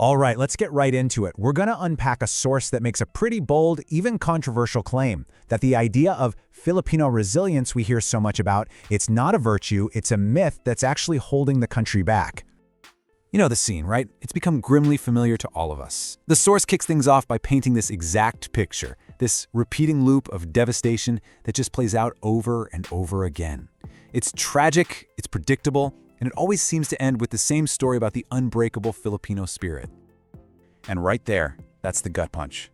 All right, let's get right into it. We're going to unpack a source that makes a pretty bold, even controversial claim that the idea of Filipino resilience we hear so much about, it's not a virtue, it's a myth that's actually holding the country back. You know the scene, right? It's become grimly familiar to all of us. The source kicks things off by painting this exact picture, this repeating loop of devastation that just plays out over and over again. It's tragic, it's predictable, and it always seems to end with the same story about the unbreakable Filipino spirit. And right there, that's the gut punch.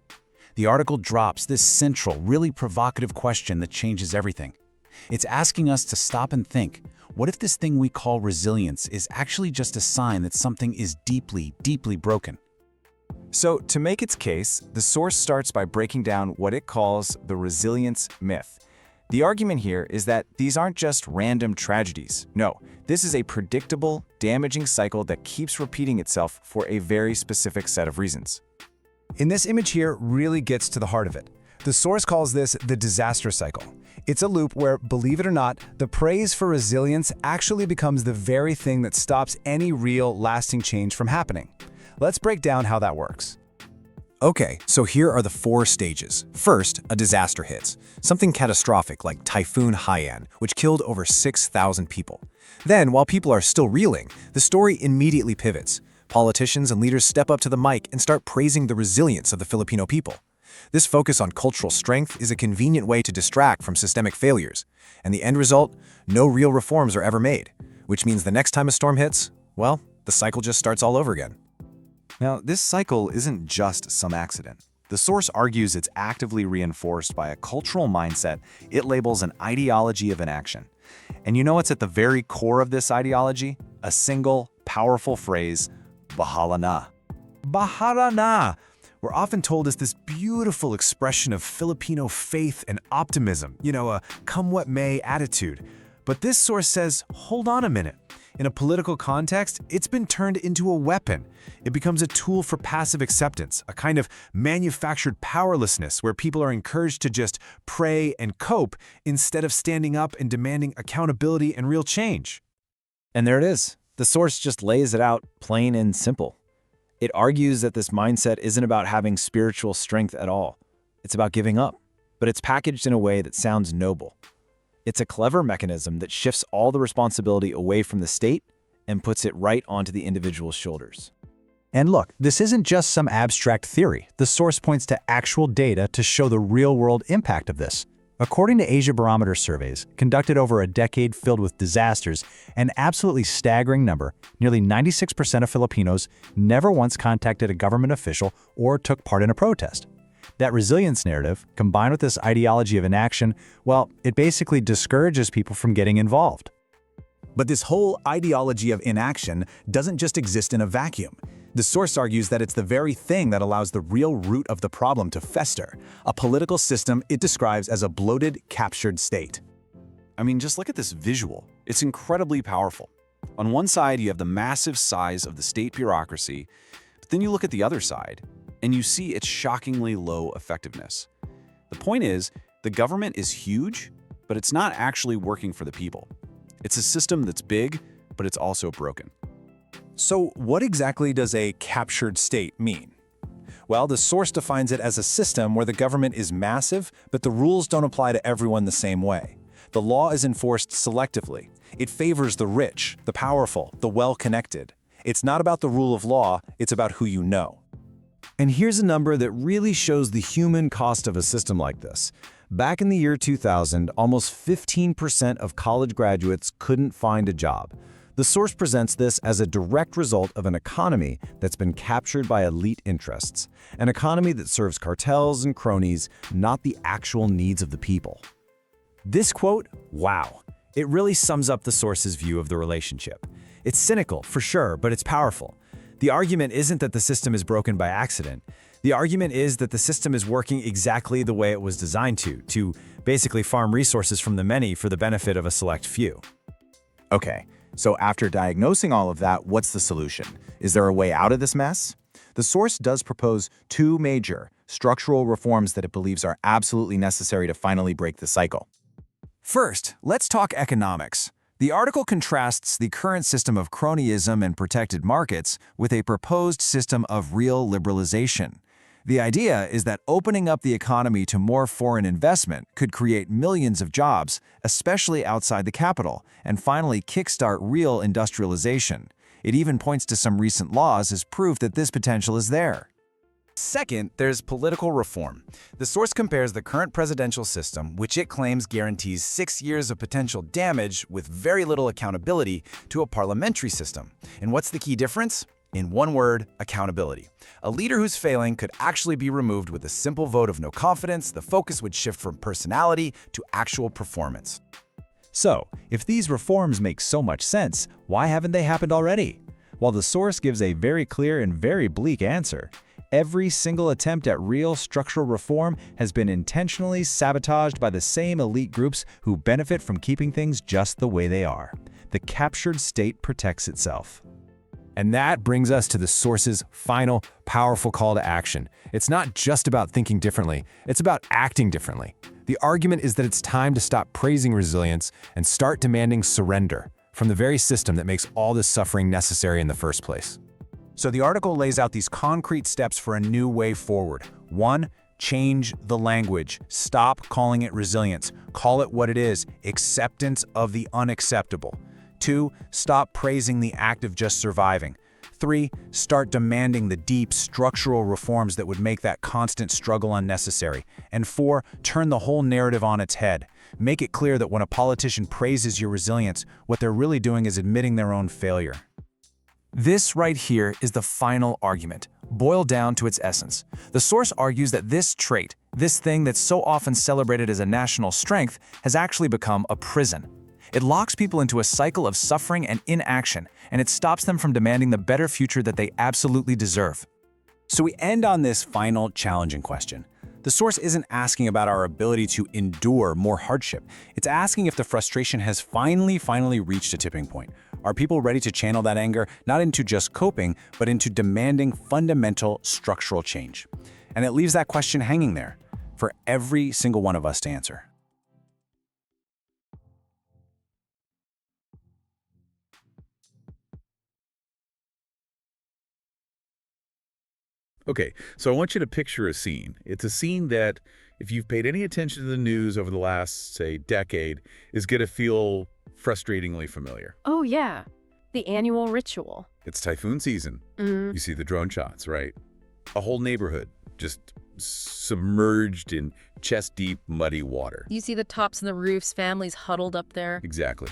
The article drops this central, really provocative question that changes everything. It's asking us to stop and think, what if this thing we call resilience is actually just a sign that something is deeply, deeply broken? So, to make its case, the source starts by breaking down what it calls the resilience myth. The argument here is that these aren't just random tragedies. No, this is a predictable, damaging cycle that keeps repeating itself for a very specific set of reasons. And this image here really gets to the heart of it. The source calls this the disaster cycle. It's a loop where, believe it or not, the praise for resilience actually becomes the very thing that stops any real, lasting change from happening. Let's break down how that works. Okay, so here are the 4 stages. First, a disaster hits. Something catastrophic like Typhoon Haiyan, which killed over 6,000 people. Then, while people are still reeling, the story immediately pivots. Politicians and leaders step up to the mic and start praising the resilience of the Filipino people. This focus on cultural strength is a convenient way to distract from systemic failures. And the end result? No real reforms are ever made. Which means the next time a storm hits, well, the cycle just starts all over again. Now, this cycle isn't just some accident. The source argues it's actively reinforced by a cultural mindset it labels an ideology of inaction. And you know what's at the very core of this ideology? A single, powerful phrase, Bahala na. Bahala na! We're often told is this beautiful expression of Filipino faith and optimism, a come what may attitude. But this source says, hold on a minute. In a political context, it's been turned into a weapon. It becomes a tool for passive acceptance, a kind of manufactured powerlessness where people are encouraged to just pray and cope instead of standing up and demanding accountability and real change. And there it is. The source just lays it out plain and simple. It argues that this mindset isn't about having spiritual strength at all. It's about giving up, but it's packaged in a way that sounds noble. It's a clever mechanism that shifts all the responsibility away from the state and puts it right onto the individual's shoulders. And look, this isn't just some abstract theory. The source points to actual data to show the real-world impact of this. According to Asia Barometer surveys, conducted over a decade filled with disasters, an absolutely staggering number, nearly 96% of Filipinos never once contacted a government official or took part in a protest. That resilience narrative, combined with this ideology of inaction, well, it basically discourages people from getting involved. But this whole ideology of inaction doesn't just exist in a vacuum. The source argues that it's the very thing that allows the real root of the problem to fester, a political system it describes as a bloated, captured state. I mean, just look at this visual. It's incredibly powerful. On one side, you have the massive size of the state bureaucracy, but then you look at the other side, and you see its shockingly low effectiveness. The point is, the government is huge, but it's not actually working for the people. It's a system that's big, but it's also broken. So what exactly does a captured state mean? Well, the source defines it as a system where the government is massive, but the rules don't apply to everyone the same way. The law is enforced selectively. It favors the rich, the powerful, the well-connected. It's not about the rule of law, it's about who you know. And here's a number that really shows the human cost of a system like this. Back in the year 2000, almost 15% of college graduates couldn't find a job. The source presents this as a direct result of an economy that's been captured by elite interests, an economy that serves cartels and cronies, not the actual needs of the people. This quote, wow, it really sums up the source's view of the relationship. It's cynical, for sure, but it's powerful. The argument isn't that the system is broken by accident. The argument is that the system is working exactly the way it was designed to basically farm resources from the many for the benefit of a select few. Okay, so after diagnosing all of that, what's the solution? Is there a way out of this mess? The source does propose 2 major structural reforms that it believes are absolutely necessary to finally break the cycle. First, let's talk economics. The article contrasts the current system of cronyism and protected markets with a proposed system of real liberalization. The idea is that opening up the economy to more foreign investment could create millions of jobs, especially outside the capital, and finally kickstart real industrialization. It even points to some recent laws as proof that this potential is there. Second, there's political reform. The source compares the current presidential system, which it claims guarantees 6 years of potential damage with very little accountability, to a parliamentary system. And what's the key difference? In one word, accountability. A leader who's failing could actually be removed with a simple vote of no confidence. The focus would shift from personality to actual performance. So, if these reforms make so much sense, why haven't they happened already? While the source gives a very clear and very bleak answer, every single attempt at real structural reform has been intentionally sabotaged by the same elite groups who benefit from keeping things just the way they are. The captured state protects itself. And that brings us to the source's final, powerful call to action. It's not just about thinking differently, it's about acting differently. The argument is that it's time to stop praising resilience and start demanding surrender from the very system that makes all this suffering necessary in the first place. So the article lays out these concrete steps for a new way forward. 1. Change the language. Stop calling it resilience. Call it what it is, acceptance of the unacceptable. 2. Stop praising the act of just surviving. 3. Start demanding the deep structural reforms that would make that constant struggle unnecessary. And 4. Turn the whole narrative on its head. Make it clear that when a politician praises your resilience, what they're really doing is admitting their own failure. This right here is the final argument, boiled down to its essence. The source argues that this trait, this thing that's so often celebrated as a national strength, has actually become a prison. It locks people into a cycle of suffering and inaction, and it stops them from demanding the better future that they absolutely deserve. So we end on this final challenging question. The source isn't asking about our ability to endure more hardship. It's asking if the frustration has finally reached a tipping point. Are people ready to channel that anger not into just coping, but into demanding fundamental structural change? And it leaves that question hanging there for every single one of us to answer. Okay, so I want you to picture a scene. It's a scene that, if you've paid any attention to the news over the last, say, decade, is going to feel frustratingly familiar. Oh, yeah. The annual ritual. It's typhoon season. You see the drone shots, right? A whole neighborhood just submerged in chest-deep, muddy water. You see the tops and the roofs, families huddled up there. Exactly.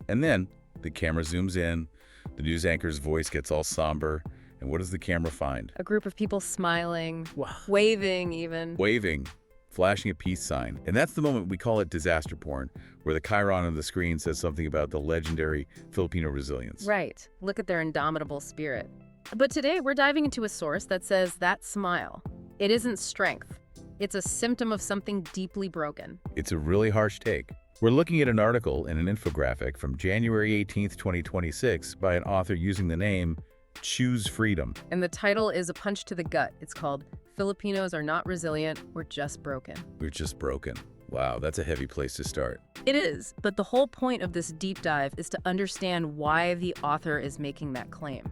And then the camera zooms in, the news anchor's voice gets all somber, and what does the camera find? A group of people smiling, waving even. Waving, flashing a peace sign. And that's the moment we call it disaster porn, where the chyron on the screen says something about the legendary Filipino resilience. Right. Look at their indomitable spirit. But today we're diving into a source that says that smile, it isn't strength. It's a symptom of something deeply broken. It's a really harsh take. We're looking at an article and an infographic from January 18th, 2026 by an author using the name Choose Freedom. And the title is a punch to the gut. It's called Filipinos Are Not Resilient, We're Just Broken. We're just broken. Wow, that's a heavy place to start. It is, but the whole point of this deep dive is to understand why the author is making that claim.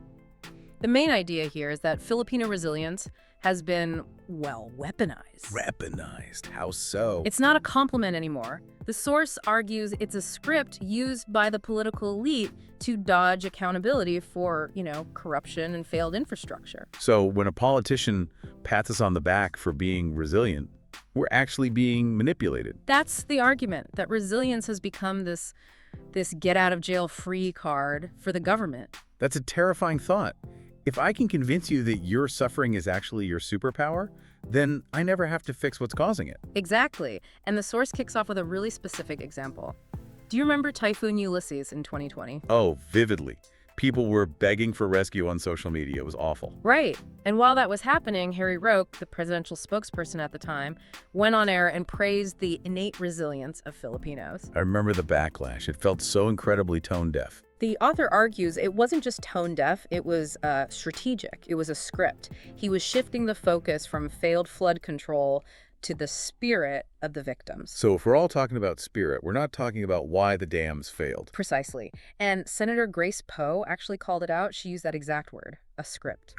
The main idea here is that Filipino resilience has been, well, weaponized. Weaponized? How so? It's not a compliment anymore. The source argues it's a script used by the political elite to dodge accountability for, corruption and failed infrastructure. So when a politician pats us on the back for being resilient, we're actually being manipulated. That's the argument, that resilience has become this get-out-of-jail-free card for the government. That's a terrifying thought. If I can convince you that your suffering is actually your superpower, then I never have to fix what's causing it. Exactly. And the source kicks off with a really specific example. Do you remember Typhoon Ulysses in 2020? Oh, vividly. People were begging for rescue on social media. It was awful. Right. And while that was happening, Harry Roque, the presidential spokesperson at the time, went on air and praised the innate resilience of Filipinos. I remember the backlash. It felt so incredibly tone-deaf. The author argues it wasn't just tone-deaf, it was strategic. It was a script. He was shifting the focus from failed flood control to the spirit of the victims. So if we're all talking about spirit, we're not talking about why the dams failed. Precisely. And Senator Grace Poe actually called it out. She used that exact word, a script.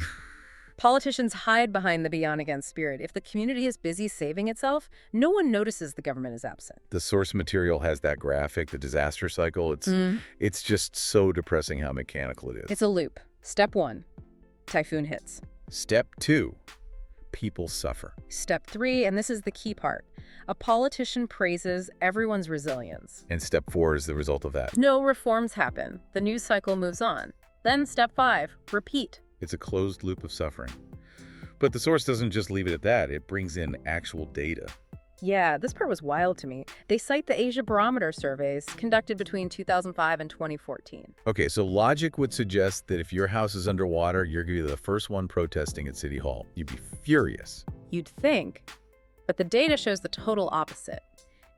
Politicians hide behind the beyond against spirit. If the community is busy saving itself, no one notices the government is absent. The source material has that graphic, the disaster cycle. It's just so depressing how mechanical it is. It's a loop. Step 1, typhoon hits. Step 2, people suffer. Step 3, and this is the key part, a politician praises everyone's resilience. And step 4 is the result of that. No reforms happen. The news cycle moves on. Then step 5, repeat. It's a closed loop of suffering. But the source doesn't just leave it at that. It brings in actual data. Yeah, this part was wild to me. They cite the Asia Barometer surveys conducted between 2005 and 2014. Okay, so logic would suggest that if your house is underwater, you're going to be the first one protesting at City Hall. You'd be furious. You'd think. But the data shows the total opposite.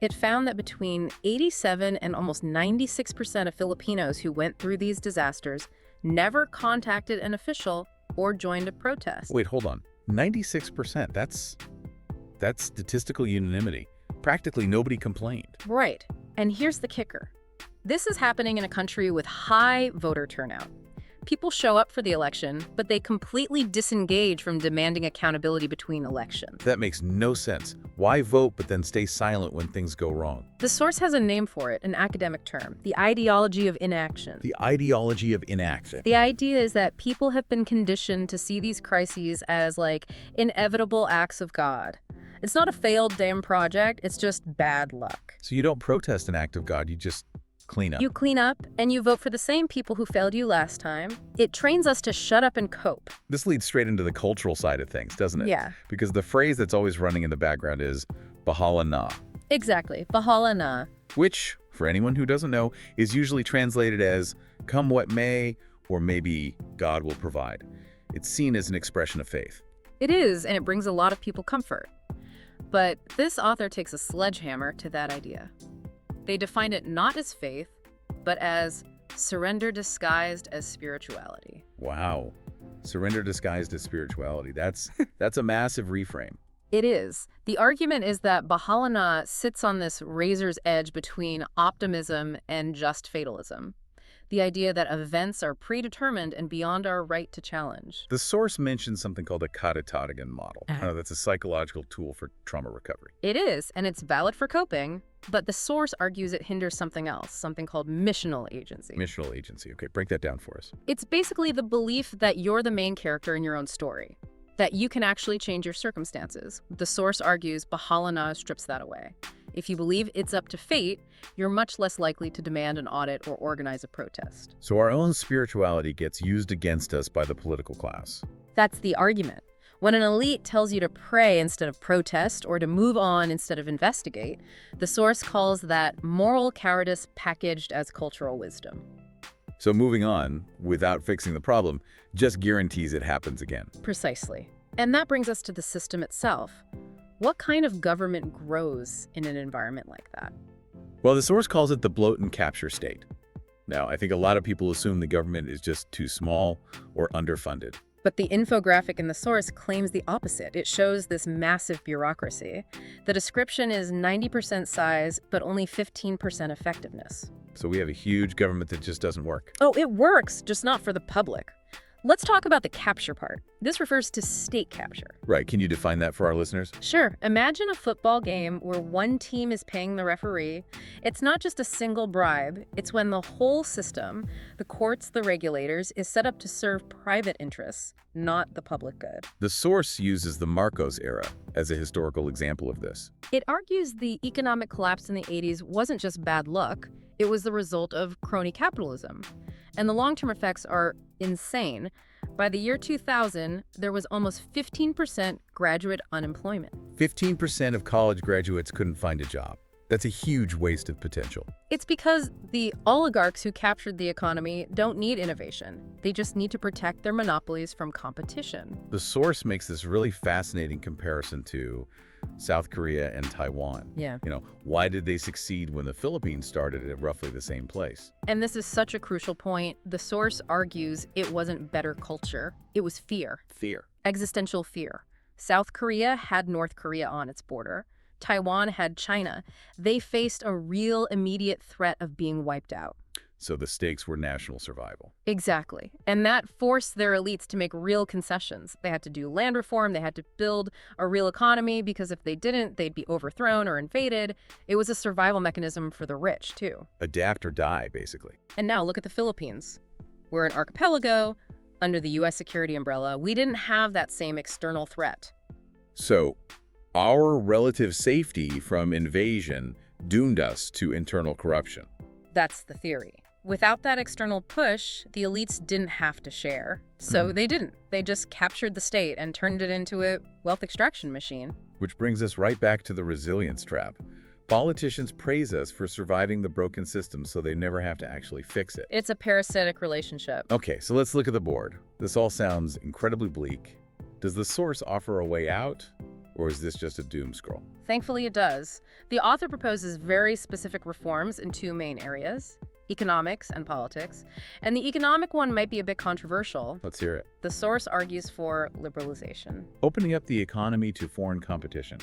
It found that between 87 and almost 96% of Filipinos who went through these disasters never contacted an official or joined a protest. Wait, hold on. 96%. That's statistical unanimity. Practically nobody complained. Right. And here's the kicker. This is happening in a country with high voter turnout. People show up for the election, but they completely disengage from demanding accountability between elections. That makes no sense. Why vote but then stay silent when things go wrong? The source has a name for it, an academic term, the ideology of inaction. The ideology of inaction. The idea is that people have been conditioned to see these crises as, like, inevitable acts of God. It's not a failed dam project, it's just bad luck. So you don't protest an act of God, you just clean up. You clean up, and you vote for the same people who failed you last time. It trains us to shut up and cope. This leads straight into the cultural side of things, doesn't it? Yeah. Because the phrase that's always running in the background is Bahala na. Exactly. Bahala na. Which, for anyone who doesn't know, is usually translated as come what may, or maybe God will provide. It's seen as an expression of faith. It is, and it brings a lot of people comfort. But this author takes a sledgehammer to that idea. They define it not as faith, but as surrender disguised as spirituality. Wow. Surrender disguised as spirituality. That's a massive reframe. It is. The argument is that Bahala na sits on this razor's edge between optimism and just fatalism. The idea that events are predetermined and beyond our right to challenge. The source mentions something called a catastrophic model. That's a psychological tool for trauma recovery. It is, and it's valid for coping, but the source argues it hinders something else, something called missional agency. Missional agency. Okay, break that down for us. It's basically the belief that you're the main character in your own story, that you can actually change your circumstances. The source argues Bahala na strips that away. If you believe it's up to fate, you're much less likely to demand an audit or organize a protest. So our own spirituality gets used against us by the political class. That's the argument. When an elite tells you to pray instead of protest or to move on instead of investigate, the source calls that moral cowardice packaged as cultural wisdom. So moving on, without fixing the problem, just guarantees it happens again. Precisely. And that brings us to the system itself. What kind of government grows in an environment like that? Well, the source calls it the bloat and capture state. Now, I think a lot of people assume the government is just too small or underfunded. But the infographic in the source claims the opposite. It shows this massive bureaucracy. The description is 90% size, but only 15% effectiveness. So we have a huge government that just doesn't work. Oh, it works, just not for the public. Let's talk about the capture part. This refers to state capture. Right. Can you define that for our listeners? Sure. Imagine a football game where one team is paying the referee. It's not just a single bribe. It's when the whole system, the courts, the regulators, is set up to serve private interests, not the public good. The source uses the Marcos era as a historical example of this. It argues the economic collapse in the 80s wasn't just bad luck. It was the result of crony capitalism. And the long-term effects are insane. By the year 2000, there was almost 15% graduate unemployment. 15% of college graduates couldn't find a job. That's a huge waste of potential. It's because the oligarchs who captured the economy don't need innovation. They just need to protect their monopolies from competition. The source makes this really fascinating comparison to South Korea and Taiwan. Yeah. Why did they succeed when the Philippines started at roughly the same place? And this is such a crucial point. The source argues it wasn't better culture. It was fear. Fear. Existential fear. South Korea had North Korea on its border. Taiwan had China. They faced a real immediate threat of being wiped out. So the stakes were national survival. Exactly. And that forced their elites to make real concessions. They had to do land reform, they had to build a real economy, because if they didn't, they'd be overthrown or invaded. It was a survival mechanism for the rich, too. Adapt or die, basically. And now look at the Philippines. We're an archipelago under the U.S. security umbrella. We didn't have that same external threat. So our relative safety from invasion doomed us to internal corruption. That's the theory. Without that external push, the elites didn't have to share. So they didn't. They just captured the state and turned it into a wealth extraction machine. Which brings us right back to the resilience trap. Politicians praise us for surviving the broken system so they never have to actually fix it. It's a parasitic relationship. Okay, so let's look at the board. This all sounds incredibly bleak. Does the source offer a way out, or is this just a doom scroll? Thankfully, it does. The author proposes very specific reforms in two main areas: economics and politics. And the economic one might be a bit controversial. Let's hear it. The source argues for liberalization. Opening up the economy to foreign competition.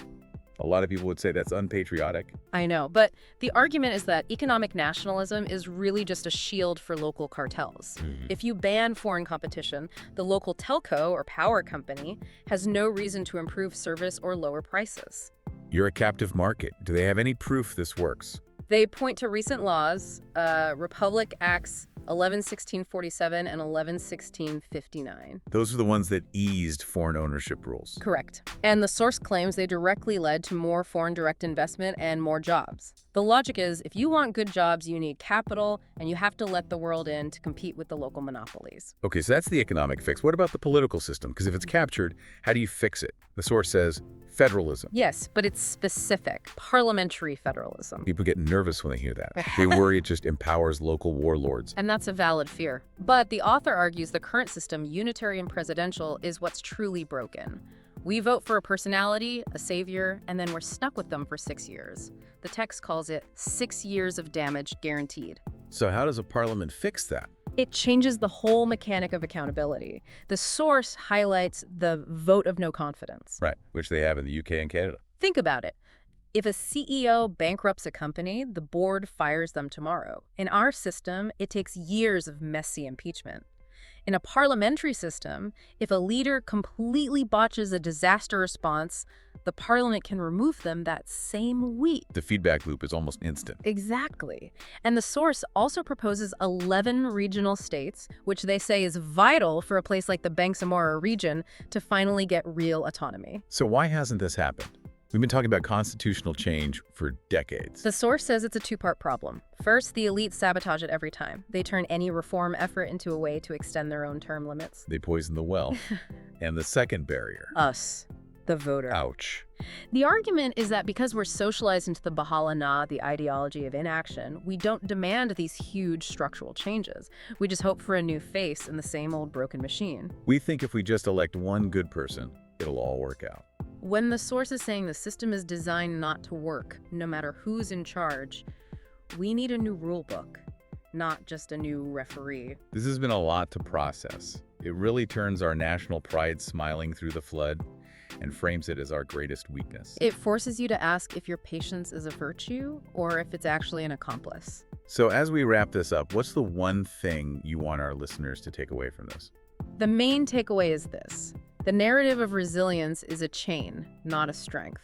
A lot of people would say that's unpatriotic. I know, but the argument is that economic nationalism is really just a shield for local cartels. If you ban foreign competition, the local telco or power company has no reason to improve service or lower prices. You're a captive market. Do they have any proof this works? They point to recent laws, Republic Acts 111647 and 111659. Those are the ones that eased foreign ownership rules. Correct. And the source claims they directly led to more foreign direct investment and more jobs. The logic is, if you want good jobs, you need capital, and you have to let the world in to compete with the local monopolies. Okay, so that's the economic fix. What about the political system? Because if it's captured, how do you fix it? The source says federalism. Yes, but it's specific. Parliamentary federalism. People get nervous when they hear that. They worry it just empowers local warlords. And that's a valid fear. But the author argues the current system, unitary and presidential, is what's truly broken. We vote for a personality, a savior, and then we're stuck with them for 6 years. The text calls it 6 years of damage guaranteed. So how does a parliament fix that? It changes the whole mechanic of accountability. The source highlights the vote of no confidence. Right, which they have in the UK and Canada. Think about it. If a CEO bankrupts a company, the board fires them tomorrow. In our system, it takes years of messy impeachment. In a parliamentary system, if a leader completely botches a disaster response, the parliament can remove them that same week. The feedback loop is almost instant. Exactly. And the source also proposes 11 regional states, which they say is vital for a place like the Bangsamoro region to finally get real autonomy. So why hasn't this happened? We've been talking about constitutional change for decades. The source says it's a two-part problem. First, the elite sabotage it every time. They turn any reform effort into a way to extend their own term limits. They poison the well. And the second barrier. Us, the voter. Ouch. The argument is that because we're socialized into the Bahala, the ideology of inaction, we don't demand these huge structural changes. We just hope for a new face in the same old broken machine. We think if we just elect one good person, it'll all work out. When the source is saying the system is designed not to work, no matter who's in charge, we need a new rule book, not just a new referee. This has been a lot to process. It really turns our national pride smiling through the flood and frames it as our greatest weakness. It forces you to ask if your patience is a virtue or if it's actually an accomplice. So as we wrap this up, what's the one thing you want our listeners to take away from this? The main takeaway is this. The narrative of resilience is a chain, not a strength.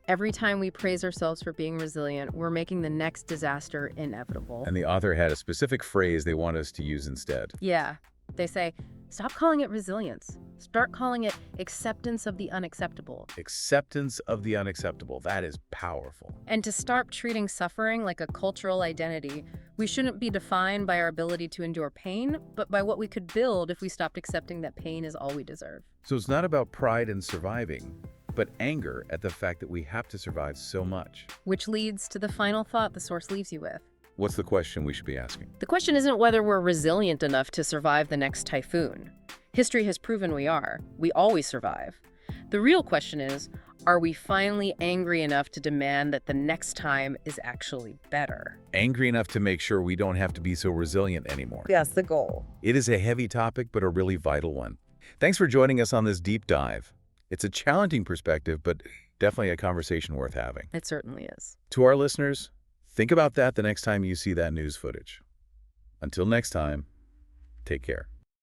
Every time we praise ourselves for being resilient, we're making the next disaster inevitable. And the author had a specific phrase they want us to use instead. Yeah. They say, stop calling it resilience. Start calling it acceptance of the unacceptable. Acceptance of the unacceptable. That is powerful. And to start treating suffering like a cultural identity, we shouldn't be defined by our ability to endure pain, but by what we could build if we stopped accepting that pain is all we deserve. So it's not about pride in surviving, but anger at the fact that we have to survive so much. Which leads to the final thought the source leaves you with. What's the question we should be asking? The question isn't whether we're resilient enough to survive the next typhoon. History has proven we are. We always survive. The real question is, are we finally angry enough to demand that the next time is actually better? Angry enough to make sure we don't have to be so resilient anymore. That's the goal. It is a heavy topic, but a really vital one. Thanks for joining us on this deep dive. It's a challenging perspective, but definitely a conversation worth having. It certainly is. To our listeners, think about that the next time you see that news footage. Until next time, take care.